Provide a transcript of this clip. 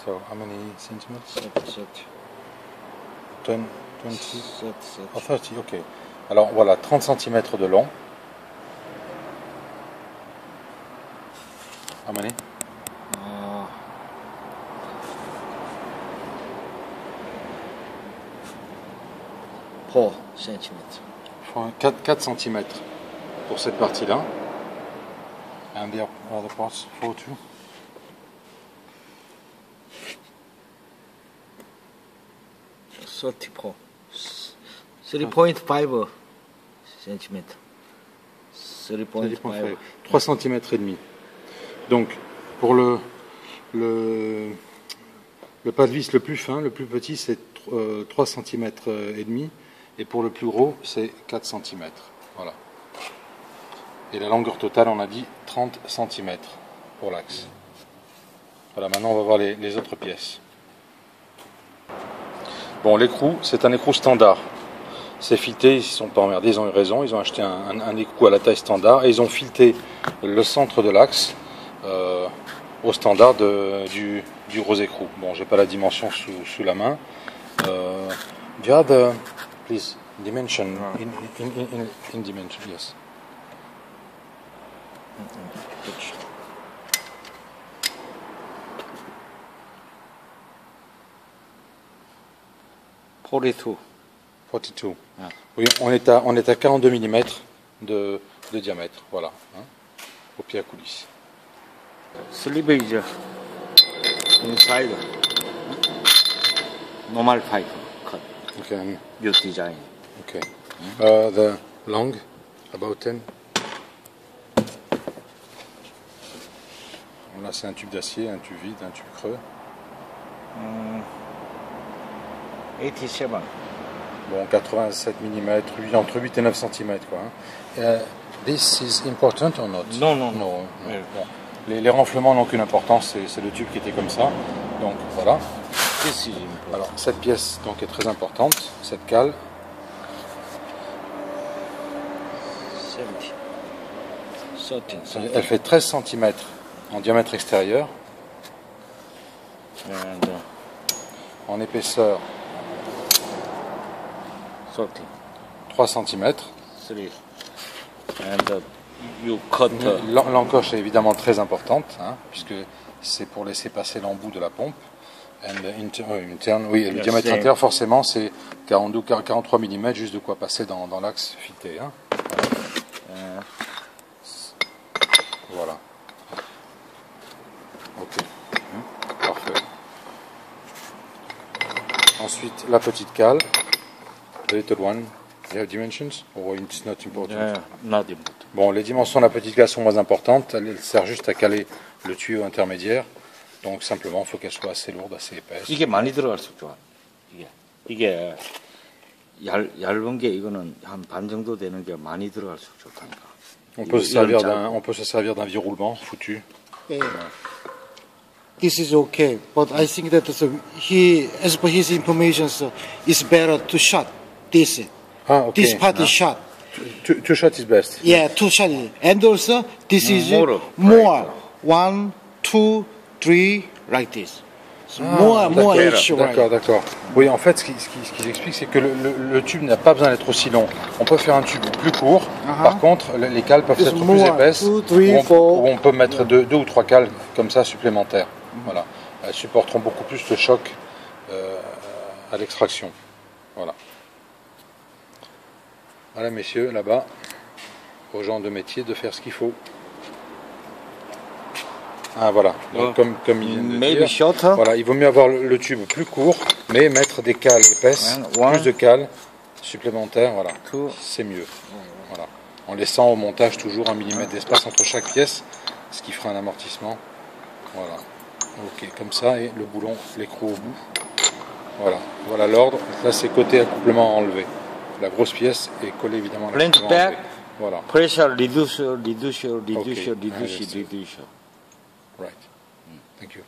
So, how many centimeters? 20, 30? Oh, 30, ok. Alors, voilà, 30 cm de long. How many? 4 cm. 4 cm pour cette partie-là. And the other parts, 4 too. 34. 3.5 cm. 3.5. 3 cm et demi. Donc, pour le pas de vis le plus fin, le plus petit, c'est 3 cm et demi. Et pour le plus gros, c'est 4 cm. Voilà. Et la longueur totale, on a dit 30 cm pour l'axe. Voilà, maintenant on va voir les autres pièces. Bon, l'écrou, c'est un écrou standard. C'est fileté, ils ne sont pas emmerdés, ils ont eu raison. Ils ont acheté un écrou à la taille standard et ils ont fileté le centre de l'axe au standard du gros écrou. Bon, j'ai pas la dimension sous la main. Do you have the, please, dimension, in dimension, yes. 42. 42. Ah. Oui, on est à 42 mm de diamètre, voilà, hein, au pied à coulisse. Sleeve is inside. Normal pipe cut. Okay. Your design. Okay. The long, about 10. Là, c'est un tube d'acier, un tube vide, un tube creux. 87. Bon, 87 mm, entre 8 et 9 cm, quoi. Hein. This is important or not? Non. Bon. Les renflements n'ont aucune importance, c'est le tube qui était comme ça. Donc, voilà. Alors, cette pièce donc, est très importante, cette cale. 13. Elle fait 13 cm en diamètre extérieur. En épaisseur, 3 cm. L'encoche est évidemment très importante, hein, puisque c'est pour laisser passer l'embout de la pompe. Interne, oui, le diamètre intérieur, forcément, c'est 43 mm, juste de quoi passer dans l'axe fileté. Hein. Voilà. Ok. Parfait. Ensuite, la petite cale. The little one. You have dimensions? Or it's not important? Not important. Bon, les dimensions de la petite cale sont moins importantes. Elle sert juste à caler le tuyau intermédiaire. Donc, simplement, il faut qu'elle soit assez lourde, assez épaisse. 이게 많이 들어갈수록 좋아. 이게 얇은 게 이거는 한 반 정도 되는 게 많이 들어갈수록 좋다니까. On peut se servir d'un vieux roulement foutu. This is okay, but I think that as per his information, it's better to shot this. Ah, okay. This part is shot. Two shot is best. Yeah, two shot. And also, this is more. 1, 2, 3, like this. So more each. D'accord. Oui, en fait, ce qu'il explique, c'est que le tube n'a pas besoin d'être aussi long. On peut faire un tube plus court. Par contre, les cales peuvent être plus épaisses. Où on peut mettre deux ou trois cales comme ça supplémentaires. Voilà. Elles supporteront beaucoup plus le choc à l'extraction. Voilà. Voilà, messieurs, là-bas, aux gens de métier de faire ce qu'il faut. Ah, voilà. Donc, comme il vient de dire, voilà, il vaut mieux avoir le tube plus court, mais mettre des cales épaisses, plus de cales supplémentaires, voilà. C'est mieux. Voilà. En laissant au montage toujours 1 mm d'espace entre chaque pièce, ce qui fera un amortissement. Voilà. Ok, comme ça, et le boulon, l'écrou au bout. Voilà. Voilà l'ordre. Là, c'est côté accouplement enlevé. La grosse pièce est collée évidemment à l'accouplement enlevé. Voilà. Pressure reduce. Right. Thank you.